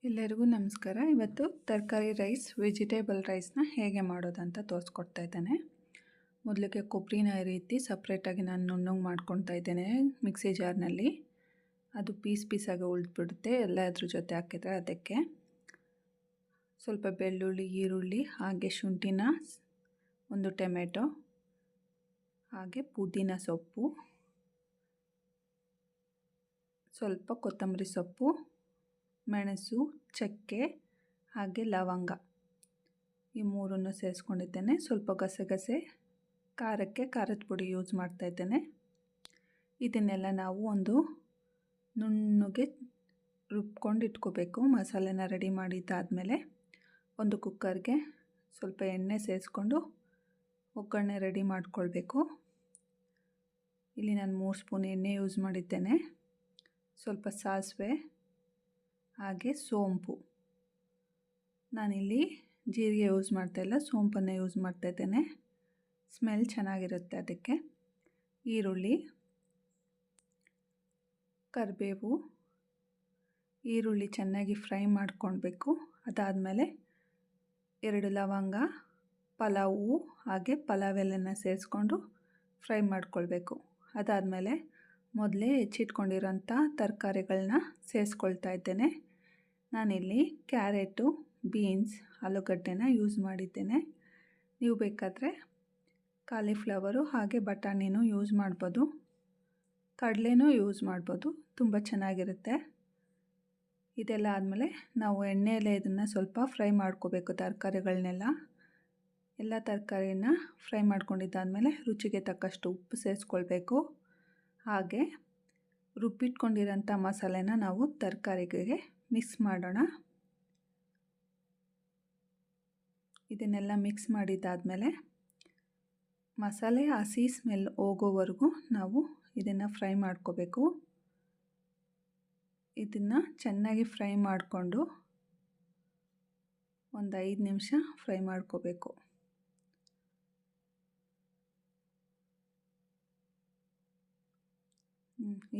ಎಲ್ಲರಿಗೂ ನಮಸ್ಕಾರ. ಇವತ್ತು ತರಕಾರಿ ರೈಸ್, ವೆಜಿಟೇಬಲ್ ರೈಸ್ನ ಹೇಗೆ ಮಾಡೋದಂತ ತೋರಿಸ್ಕೊಡ್ತಾ ಇದ್ದೇನೆ. ಮೊದಲಿಗೆ ಕೊಬ್ಬರಿನ ಈ ರೀತಿ ಸಪ್ರೇಟಾಗಿ ನಾನು ನುಣ್ಣಗೆ ಮಾಡ್ಕೊತಾ ಇದ್ದೇನೆ ಮಿಕ್ಸಿ ಜಾರ್ನಲ್ಲಿ. ಅದು ಪೀಸಾಗಿ ಉಳಿದ್ಬಿಡುತ್ತೆ ಎಲ್ಲ ಅದ್ರ ಜೊತೆ ಹಾಕಿದರೆ. ಅದಕ್ಕೆ ಸ್ವಲ್ಪ ಬೆಳ್ಳುಳ್ಳಿ, ಈರುಳ್ಳಿ, ಹಾಗೆ ಶುಂಠಿನ, ಒಂದು ಟೊಮೆಟೊ, ಹಾಗೆ ಪುದೀನ ಸೊಪ್ಪು, ಸ್ವಲ್ಪ ಕೊತ್ತಂಬರಿ ಸೊಪ್ಪು, ಮೆಣಸು, ಚಕ್ಕೆ, ಹಾಗೆ ಲವಂಗ, ಈ ಮೂರನ್ನು ಸೇರಿಸ್ಕೊಂಡಿದ್ದೇನೆ. ಸ್ವಲ್ಪ ಗಸಗಸೆ, ಖಾರಕ್ಕೆ ಖಾರದ ಪುಡಿ ಯೂಸ್ ಮಾಡ್ತಾಯಿದ್ದೇನೆ. ಇದನ್ನೆಲ್ಲ ನಾವು ಒಂದು ನುಣ್ಣಗೆ ರುಬ್ಕೊಂಡು ಇಟ್ಕೋಬೇಕು. ಮಸಾಲೆನ ರೆಡಿ ಮಾಡಿದ್ದಾದಮೇಲೆ ಒಂದು ಕುಕ್ಕರ್ಗೆ ಸ್ವಲ್ಪ ಎಣ್ಣೆ ಸೇರಿಸ್ಕೊಂಡು ಒಗ್ಗರಣೆ ರೆಡಿ ಮಾಡ್ಕೊಳ್ಬೇಕು. ಇಲ್ಲಿ ನಾನು 3 ಸ್ಪೂನ್ ಎಣ್ಣೆ ಯೂಸ್ ಮಾಡಿದ್ದೇನೆ. ಸ್ವಲ್ಪ ಸಾಸಿವೆ, ಹಾಗೆ ಸೋಂಪು. ನಾನಿಲ್ಲಿ ಜೀರಿಗೆ ಯೂಸ್ ಮಾಡ್ತಾಯಿಲ್ಲ, ಸೋಂಪನ್ನು ಯೂಸ್ ಮಾಡ್ತಾಯಿದ್ದೇನೆ. ಸ್ಮೆಲ್ ಚೆನ್ನಾಗಿರುತ್ತೆ ಅದಕ್ಕೆ. ಈರುಳ್ಳಿ, ಕರಿಬೇವು, ಈರುಳ್ಳಿ ಚೆನ್ನಾಗಿ ಫ್ರೈ ಮಾಡ್ಕೊಳ್ಬೇಕು. ಅದಾದಮೇಲೆ 2 ಲವಂಗ, ಪಲಾವ್ ಹೂವು, ಹಾಗೆ ಪಲಾವ್ ಎಲೆನ ಸೇರಿಸ್ಕೊಂಡು ಫ್ರೈ ಮಾಡ್ಕೊಳ್ಬೇಕು. ಅದಾದಮೇಲೆ ಮೊದಲೇ ಹೆಚ್ಚಿಟ್ಕೊಂಡಿರೋಂಥ ತರಕಾರಿಗಳನ್ನ ಸೇರಿಸ್ಕೊಳ್ತಾ ಇದ್ದೇನೆ. ನಾನಿಲ್ಲಿ ಕ್ಯಾರೆಟು, ಬೀನ್ಸ್, ಆಲೂಗಡ್ಡೆನ ಯೂಸ್ ಮಾಡಿದ್ದೇನೆ. ನೀವು ಬೇಕಾದರೆ ಕಾಲಿಫ್ಲವರು ಹಾಗೆ ಬಟಾಣಿನೂ ಯೂಸ್ ಮಾಡ್ಬೋದು, ಕಡಲೆನೂ ಯೂಸ್ ಮಾಡ್ಬೋದು, ತುಂಬ ಚೆನ್ನಾಗಿರುತ್ತೆ. ಇದೆಲ್ಲ ಆದಮೇಲೆ ನಾವು ಎಣ್ಣೆಯಲ್ಲೇ ಇದನ್ನು ಸ್ವಲ್ಪ ಫ್ರೈ ಮಾಡ್ಕೋಬೇಕು. ತರಕಾರಿಗಳನ್ನೆಲ್ಲ ಎಲ್ಲ ತರಕಾರಿನ ಫ್ರೈ ಮಾಡ್ಕೊಂಡಿದ್ದಾದಮೇಲೆ ರುಚಿಗೆ ತಕ್ಕಷ್ಟು ಉಪ್ಪು ಸೇರಿಸ್ಕೊಳ್ಬೇಕು. ಹಾಗೆ ರುಬ್ಬಿಟ್ಕೊಂಡಿರೋಂಥ ಮಸಾಲೆನ ನಾವು ತರಕಾರಿಗೆ ಮಿಕ್ಸ್ ಮಾಡೋಣ. ಇದನ್ನೆಲ್ಲ ಮಿಕ್ಸ್ ಮಾಡಿದ್ದಾದಮೇಲೆ ಮಸಾಲೆ ಹಸಿ ಸ್ಮೆಲ್ ಹೋಗೋವರೆಗೂ ನಾವು ಇದನ್ನು ಫ್ರೈ ಮಾಡ್ಕೋಬೇಕು. ಇದನ್ನು ಚೆನ್ನಾಗಿ ಫ್ರೈ ಮಾಡಿಕೊಂಡು ಒಂದು 5 ನಿಮಿಷ ಫ್ರೈ ಮಾಡ್ಕೋಬೇಕು.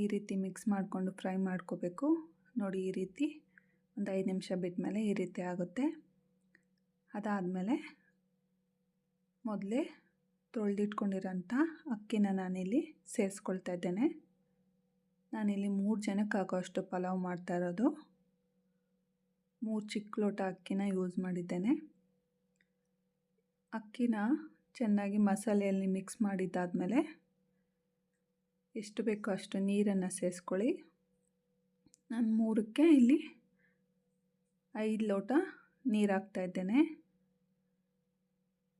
ಈ ರೀತಿ ಮಿಕ್ಸ್ ಮಾಡಿಕೊಂಡು ಫ್ರೈ ಮಾಡ್ಕೋಬೇಕು. ನೋಡಿ, ಈ ರೀತಿ ಒಂದು 5 ನಿಮಿಷ ಬಿಟ್ಟ ಮೇಲೆ ಈ ರೀತಿ ಆಗುತ್ತೆ. ಅದಾದಮೇಲೆ ಮೊದಲೇ ತೊಳೆದಿಟ್ಕೊಂಡಿರೋಂಥ ಅಕ್ಕಿನ ನಾನಿಲ್ಲಿ ಸೇರಿಸ್ಕೊಳ್ತಾ ಇದ್ದೇನೆ. ನಾನಿಲ್ಲಿ 3 ಜನಕ್ಕೆ ಆಗೋಷ್ಟು ಪಲಾವ್ ಮಾಡ್ತಾ ಇರೋದು. 3 ಚಿಕ್ಕ ಲೋಟ ಅಕ್ಕಿನ ಯೂಸ್ ಮಾಡಿದ್ದೇನೆ. ಅಕ್ಕಿನ ಚೆನ್ನಾಗಿ ಮಸಾಲೆಯಲ್ಲಿ ಮಿಕ್ಸ್ ಮಾಡಿದ್ದಾದಮೇಲೆ ಎಷ್ಟು ಬೇಕೋ ಅಷ್ಟು ನೀರನ್ನು ಸೇರಿಸ್ಕೊಳ್ಳಿ. ನಾನು 3ಕ್ಕೆ ಇಲ್ಲಿ 5 ಲೋಟ ನೀರು ಹಾಕ್ತಾಯಿದ್ದೇನೆ.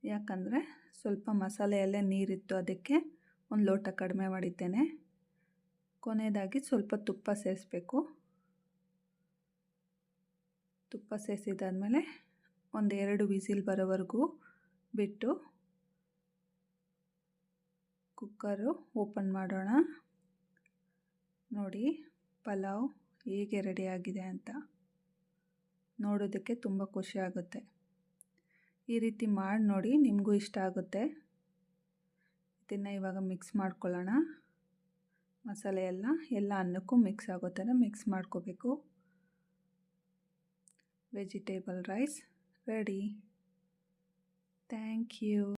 ಯಾಕಂದರೆ ಸ್ವಲ್ಪ ಮಸಾಲೆಯಲ್ಲೇ ನೀರಿತ್ತು, ಅದಕ್ಕೆ 1 ಲೋಟ ಕಡಿಮೆ ಮಾಡಿದ್ದೇನೆ. ಕೊನೆಯದಾಗಿ ಸ್ವಲ್ಪ ತುಪ್ಪ ಸೇರಿಸ್ಬೇಕು. ತುಪ್ಪ ಸೇರಿಸಿದಾದ್ಮೇಲೆ ಒಂದು 2 ವಿಸಿಲ್ ಬರೋವರೆಗೂ ಬಿಟ್ಟು ಕುಕ್ಕರು ಓಪನ್ ಮಾಡೋಣ. ನೋಡಿ ಪಲಾವ್ ಹೇಗೆ ರೆಡಿಯಾಗಿದೆ ಅಂತ ನೋಡೋದಕ್ಕೆ ತುಂಬ ಖುಷಿ ಆಗುತ್ತೆ. ಈ ರೀತಿ ಮಾಡಿ ನೋಡಿ, ನಿಮಗೂ ಇಷ್ಟ ಆಗುತ್ತೆ. ಇದನ್ನು ಇವಾಗ ಮಿಕ್ಸ್ ಮಾಡ್ಕೊಳ್ಳೋಣ. ಮಸಾಲೆ ಎಲ್ಲ ಅನ್ನಕ್ಕೂ ಮಿಕ್ಸ್ ಆಗೋ ಥರ ಮಿಕ್ಸ್ ಮಾಡ್ಕೋಬೇಕು. Vegetable rice ready. Thank you.